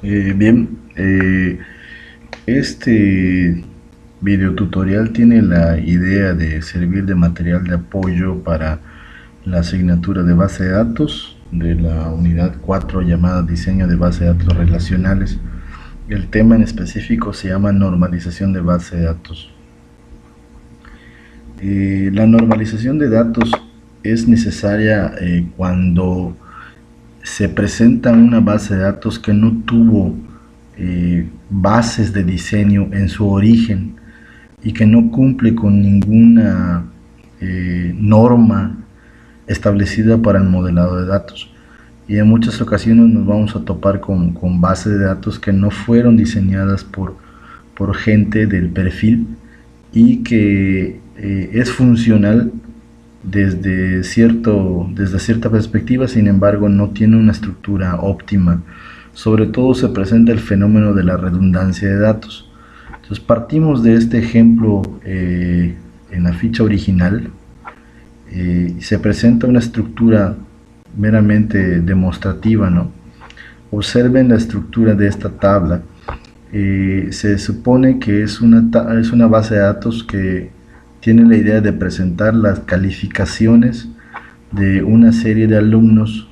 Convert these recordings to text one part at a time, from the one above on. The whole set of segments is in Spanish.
Bien, este video tutorial tiene la idea de servir de material de apoyo para la asignatura de base de datos de la unidad 4 llamada diseño de base de datos relacionales. El tema en específico se llama normalización de base de datos. La normalización de datos es necesaria cuando se presenta una base de datos que no tuvo bases de diseño en su origen y que no cumple con ninguna norma establecida para el modelado de datos. Y en muchas ocasiones nos vamos a topar con bases de datos que no fueron diseñadas por gente del perfil y que es funcional desde cierta perspectiva, sin embargo no tiene una estructura óptima. Sobre todo se presenta el fenómeno de la redundancia de datos. Entonces partimos de este ejemplo en la ficha original. Se presenta una estructura meramente demostrativa, ¿no? Observen la estructura de esta tabla. Se supone que es una base de datos que tiene la idea de presentar las calificaciones de una serie de alumnos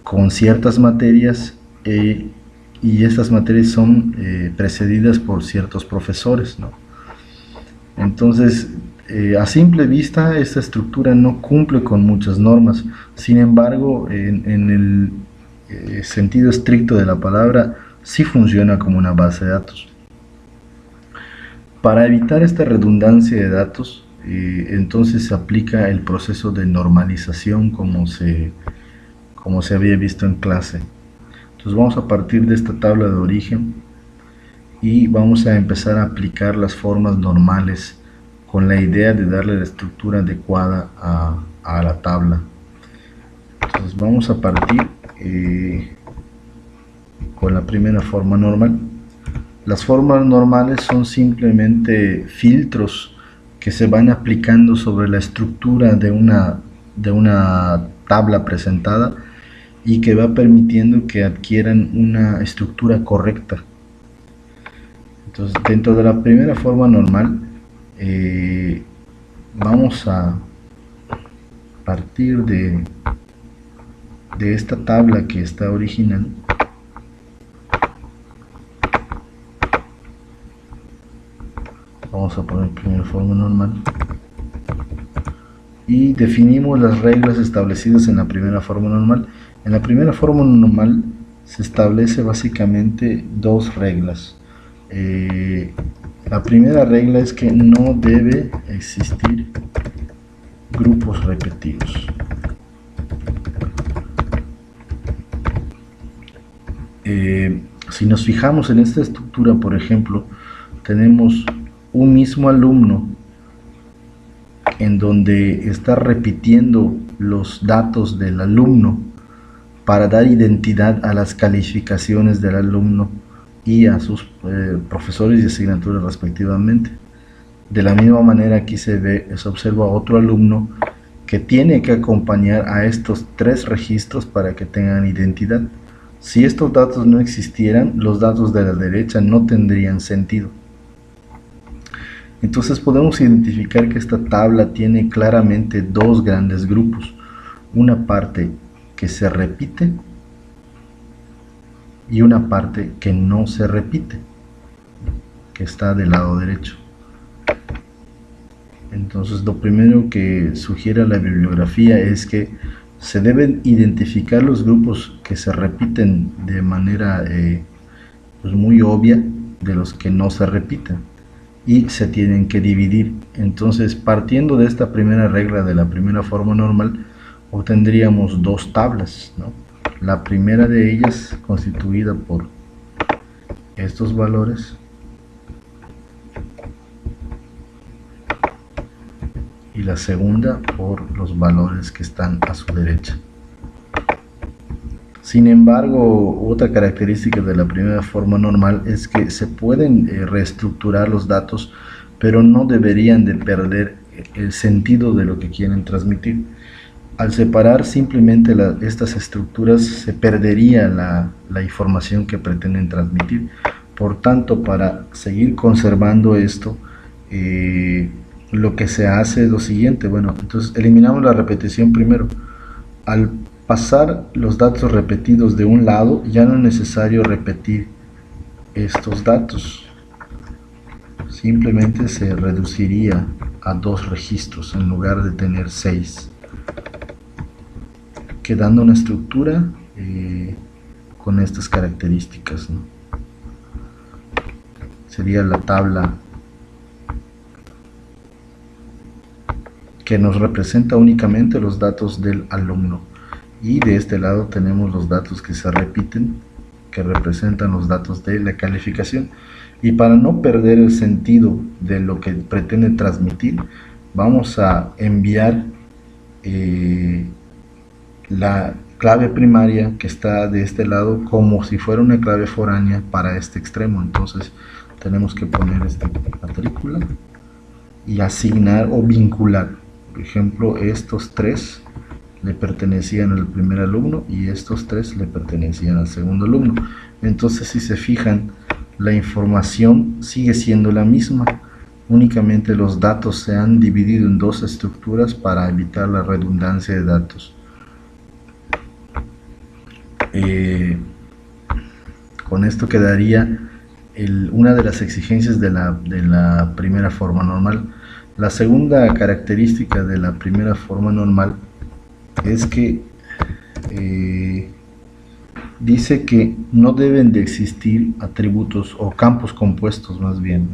con ciertas materias y estas materias son precedidas por ciertos profesores, ¿no? Entonces, a simple vista esta estructura no cumple con muchas normas. Sin embargo, en el sentido estricto de la palabra, sí funciona como una base de datos. Para evitar esta redundancia de datos, entonces se aplica el proceso de normalización como se había visto en clase. Entonces vamos a partir de esta tabla de origen y vamos a empezar a aplicar las formas normales con la idea de darle la estructura adecuada a la tabla. Entonces vamos a partir con la primera forma normal. Las formas normales son simplemente filtros que se van aplicando sobre la estructura de una tabla presentada y que va permitiendo que adquieran una estructura correcta. Entonces, dentro de la primera forma normal, vamos a partir de esta tabla que está original. Vamos a poner primera forma normal y definimos las reglas establecidas en la primera forma normal. En la primera forma normal se establece básicamente dos reglas. La primera regla es que no debe existir grupos repetidos. Si nos fijamos en esta estructura, por ejemplo, tenemos un mismo alumno en donde está repitiendo los datos del alumno para dar identidad a las calificaciones del alumno y a sus profesores y asignaturas respectivamente. De la misma manera aquí se observa otro alumno que tiene que acompañar a estos tres registros para que tengan identidad. Si estos datos no existieran, los datos de la derecha no tendrían sentido. Entonces podemos identificar que esta tabla tiene claramente dos grandes grupos. Una parte que se repite y una parte que no se repite, que está del lado derecho. Entonces lo primero que sugiere la bibliografía es que se deben identificar los grupos que se repiten de manera pues muy obvia de los que no se repiten y se tienen que dividir. Entonces, partiendo de esta primera regla de la primera forma normal, obtendríamos dos tablas, ¿no? La primera de ellas constituida por estos valores y la segunda por los valores que están a su derecha. Sin embargo, otra característica de la primera forma normal es que se pueden reestructurar los datos, pero no deberían de perder el sentido de lo que quieren transmitir. Al separar simplemente estas estructuras se perdería la información que pretenden transmitir. Por tanto, para seguir conservando esto, lo que se hace es lo siguiente. Bueno, entonces eliminamos la repetición primero. Al pasar los datos repetidos de un lado, ya no es necesario repetir estos datos. Simplemente se reduciría a 2 registros en lugar de tener 6. Quedando una estructura con estas características, ¿no? Sería la tabla que nos representa únicamente los datos del alumno, y de este lado tenemos los datos que se repiten, que representan los datos de la calificación. Y para no perder el sentido de lo que pretende transmitir, vamos a enviar la clave primaria que está de este lado como si fuera una clave foránea para este extremo. Entonces tenemos que poner esta matrícula y asignar o vincular. Por ejemplo, estos 3 le pertenecían al primer alumno y estos 3 le pertenecían al segundo alumno. Entonces, si se fijan, la información sigue siendo la misma, únicamente los datos se han dividido en 2 estructuras para evitar la redundancia de datos. Con esto quedaría una de las exigencias de la primera forma normal. La segunda característica de la primera forma normal es que dice que no deben de existir atributos o campos compuestos, más bien.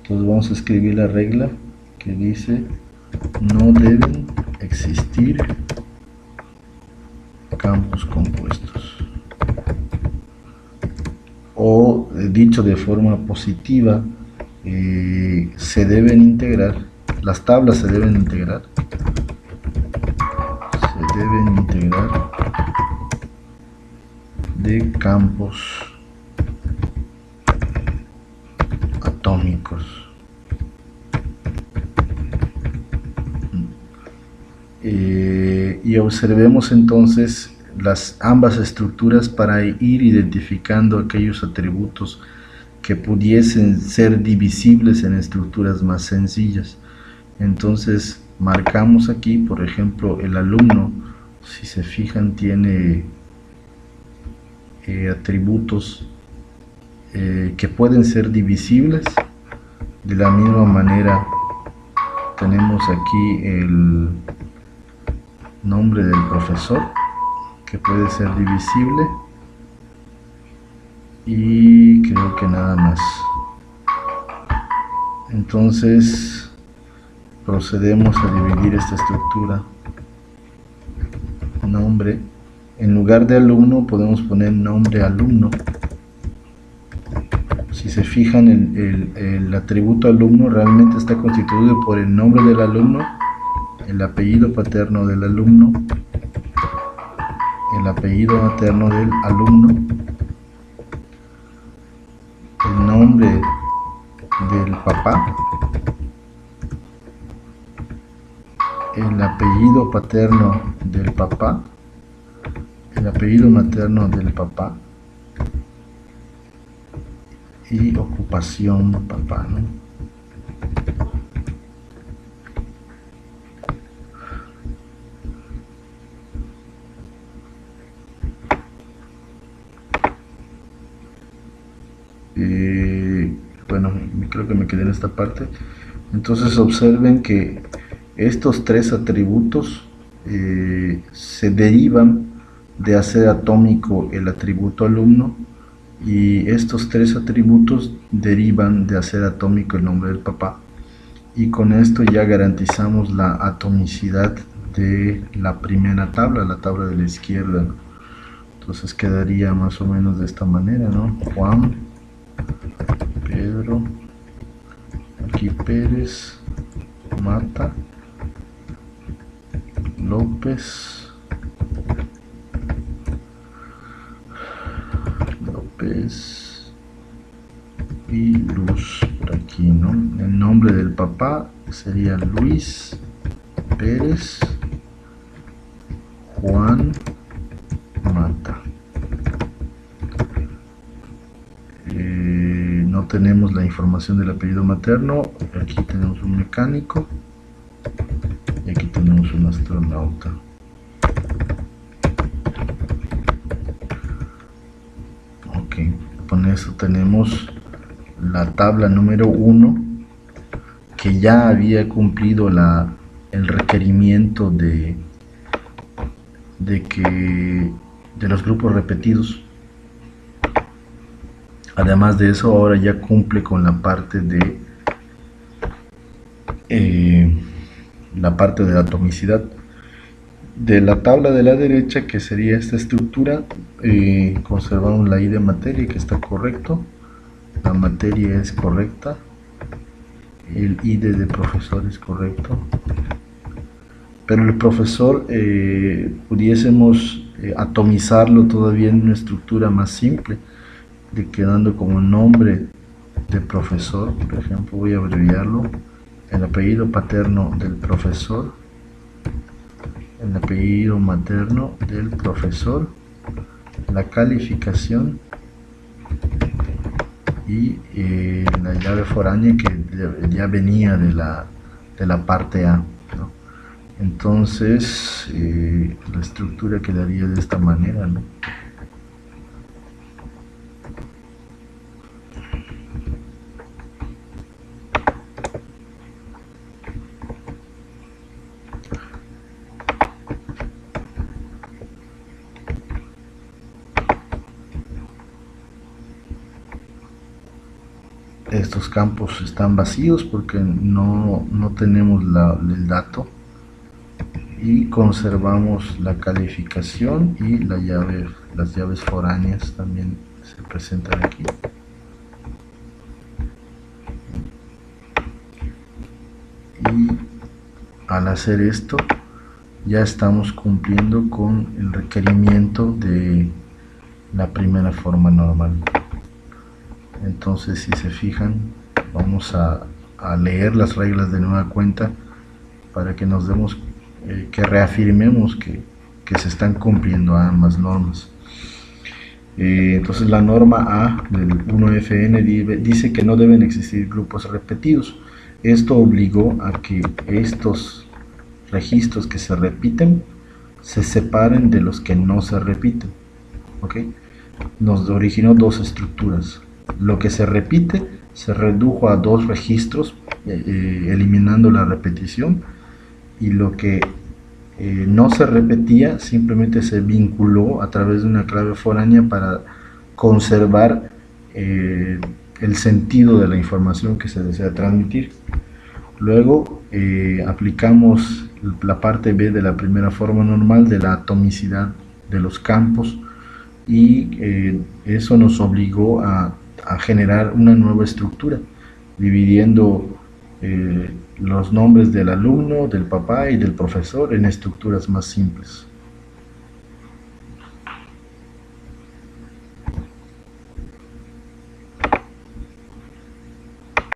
Entonces vamos a escribir la regla que dice: no deben existir campos compuestos. O dicho de forma positiva, se deben integrar, las tablas se deben integrar de campos atómicos. Y observemos entonces ambas estructuras para ir identificando aquellos atributos que pudiesen ser divisibles en estructuras más sencillas. Entonces marcamos aquí, por ejemplo, el alumno, si se fijan, tiene atributos que pueden ser divisibles. De la misma manera tenemos aquí el nombre del profesor, que puede ser divisible, y creo que nada más. Entonces procedemos a dividir esta estructura. Nombre, en lugar de alumno podemos poner nombre alumno. Si se fijan, el atributo alumno realmente está constituido por el nombre del alumno, el apellido paterno del alumno, el apellido materno del alumno, el nombre del papá, el apellido paterno del papá, el apellido materno del papá y ocupación papá, ¿no? Bueno, creo que me quedé en esta parte. Entonces observen que estos 3 atributos se derivan de hacer atómico el atributo alumno, y estos 3 atributos derivan de hacer atómico el nombre del papá, y con esto ya garantizamos la atomicidad de la primera tabla, la tabla de la izquierda, ¿no? Entonces quedaría más o menos de esta manera, ¿no? Juan, Pedro, aquí Pérez, Mata, López, y Luz por aquí, ¿no? El nombre del papá sería Luis Pérez, Juan Mata. No tenemos la información del apellido materno. Aquí tenemos un mecánico y aquí tenemos un astronauta. Ok, con eso tenemos la tabla número 1, que ya había cumplido el requerimiento de los grupos repetidos. Además de eso, ahora ya cumple con la parte de la atomicidad. De la tabla de la derecha, que sería esta estructura, conservamos la I de materia, que está correcto, la materia es correcta, el ID de profesor es correcto, pero el profesor pudiésemos atomizarlo todavía en una estructura más simple, quedando como nombre de profesor. Por ejemplo, voy a abreviarlo: el apellido paterno del profesor, el apellido materno del profesor, la calificación y la llave foránea, que ya venía de la parte A, ¿no? Entonces la estructura quedaría de esta manera, ¿no? Estos campos están vacíos porque no tenemos el dato, y conservamos la calificación y las llaves foráneas también se presentan aquí. Y al hacer esto ya estamos cumpliendo con el requerimiento de la primera forma normal. Entonces, si se fijan, vamos a leer las reglas de nueva cuenta para que nos demos, que reafirmemos que se están cumpliendo ambas normas. Entonces, la norma A del 1FN dice que no deben existir grupos repetidos. Esto obligó a que estos registros que se repiten se separen de los que no se repiten. ¿Ok? Nos originó dos estructuras. Lo que se repite se redujo a dos registros, eliminando la repetición, y lo que no se repetía simplemente se vinculó a través de una clave foránea para conservar el sentido de la información que se desea transmitir. Luego aplicamos la parte B de la primera forma normal de la atomicidad de los campos, y eso nos obligó a generar una nueva estructura, dividiendo los nombres del alumno, del papá y del profesor en estructuras más simples.